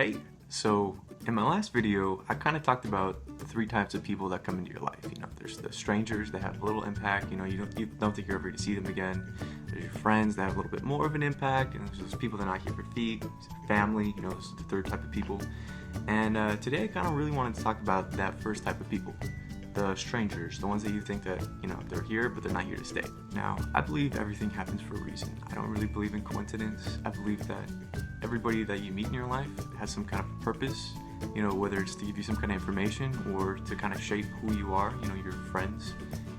Hey, so in my last video, I kind of talked about the three types of people that come into your life. There's the strangers that have little impact. You don't think you're ever going to see them again. There's your friends that have a little bit more of an impact, and there's those people that knock you off your feet. Family, this is the third type of people. And today, I kind of really wanted to talk about that first type of people. The strangers, the ones that you think that, they're here, but they're not here to stay. Now, I believe everything happens for a reason. I don't really believe in coincidence. I believe that everybody that you meet in your life has some kind of purpose, whether it's to give you some kind of information or to kind of shape who you are, your friends.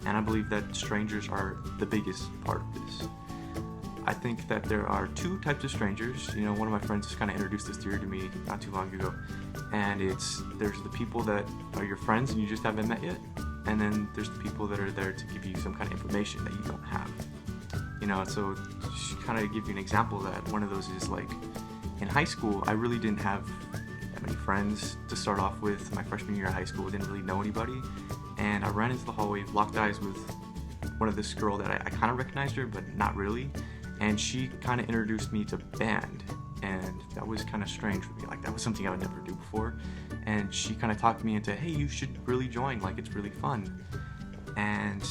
And I believe that strangers are the biggest part of this. I think that there are two types of strangers. One of my friends just kind of introduced this theory to me not too long ago. And there's the people that are your friends and you just haven't met yet. And then there's the people that are there to give you some kind of information that you don't have. So just kind of give you an example of that. One of those is like in high school, I really didn't have that many friends to start off with. My freshman year of high school, I didn't really know anybody. And I ran into the hallway, locked eyes with one of this girl that I kind of recognized her, but not really. And she kind of introduced me to band, and that was kind of strange for me. Like, that was something I would never do before. And she kind of talked me into, hey, you should really join. Like, it's really fun. And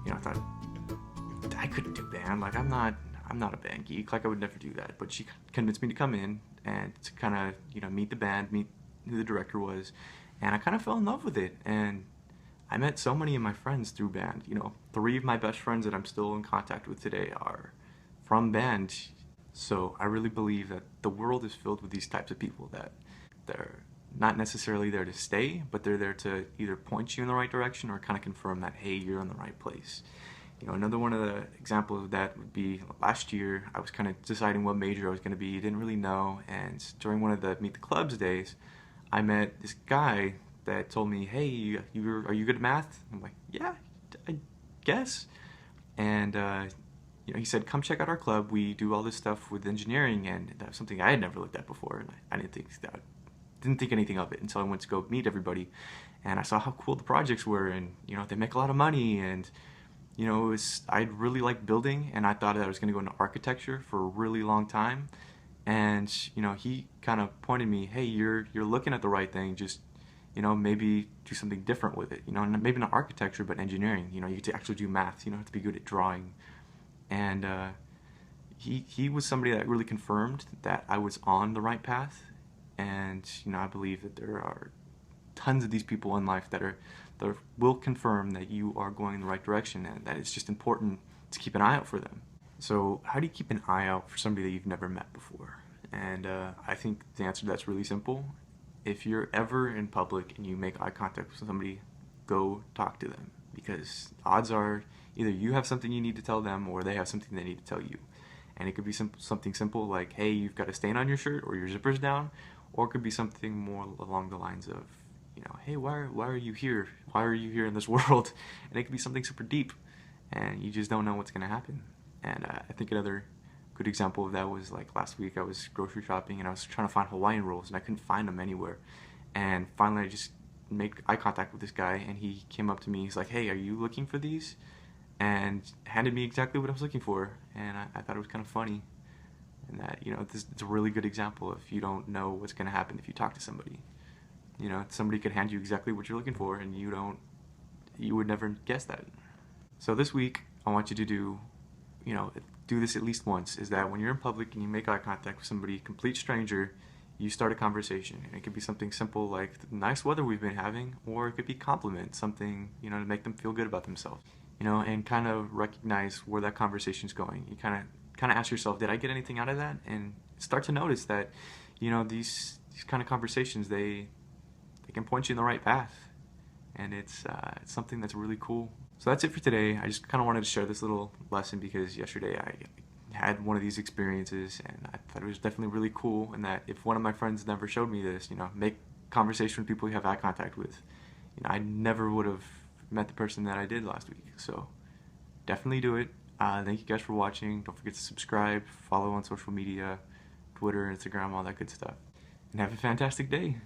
I thought I couldn't do band. Like, I'm not a band geek. Like, I would never do that. But she convinced me to come in and to kind of meet the band, meet who the director was, and I kind of fell in love with it. And I met so many of my friends through band. 3 of my best friends that I'm still in contact with today are from band. So I really believe that the world is filled with these types of people that they're not necessarily there to stay, but they're there to either point you in the right direction or kind of confirm that, hey, you're in the right place. Another one of the examples of that would be last year. I was kind of deciding what major I was going to be. Didn't really know, and during one of the Meet the Clubs days, I met this guy that told me, hey, are you good at math? I'm like, yeah, I guess. And he said, come check out our club. We do all this stuff with engineering, and that was something I had never looked at before, and I didn't think anything of it until I went to go meet everybody, and I saw how cool the projects were, and they make a lot of money, and I really liked building, and I thought that I was going to go into architecture for a really long time. And he kind of pointed me, hey, you're looking at the right thing, just maybe do something different with it, maybe not architecture but engineering. You get to actually do math, you don't have to be good at drawing. And he was somebody that really confirmed that I was on the right path. And I believe that there are tons of these people in life that will confirm that you are going in the right direction, and that it's just important to keep an eye out for them. So how do you keep an eye out for somebody that you've never met before? And I think the answer to that's really simple. If you're ever in public and you make eye contact with somebody, go talk to them, because odds are either you have something you need to tell them or they have something they need to tell you. And it could be something simple like, hey, you've got a stain on your shirt or your zipper's down, or it could be something more along the lines of, hey, why are you here? Why are you here in this world? And it could be something super deep, and you just don't know what's going to happen. And I think another good example of that was like last week I was grocery shopping and I was trying to find Hawaiian rolls and I couldn't find them anywhere. And finally I just made eye contact with this guy, and he came up to me. He's like, hey, are you looking for these? And handed me exactly what I was looking for. And I thought it was kind of funny. And that, it's a really good example if you don't know what's going to happen if you talk to somebody. Somebody could hand you exactly what you're looking for, and you would never guess that. So this week, I want you to do this at least once, is that when you're in public and you make eye contact with somebody, complete stranger, you start a conversation. And it could be something simple like the nice weather we've been having, or it could be compliment, something, to make them feel good about themselves. And kind of recognize where that conversation's going. You kind of ask yourself, did I get anything out of that? And start to notice that, these kind of conversations, they can point you in the right path. And it's something that's really cool. So that's it for today. I just kind of wanted to share this little lesson because yesterday I had one of these experiences, and I thought it was definitely really cool, and that if one of my friends never showed me this, make conversation with people you have eye contact with, I never would have met the person that I did last week. So definitely do it. Thank you guys for watching. Don't forget to subscribe, follow on social media, Twitter, Instagram, all that good stuff. And have a fantastic day.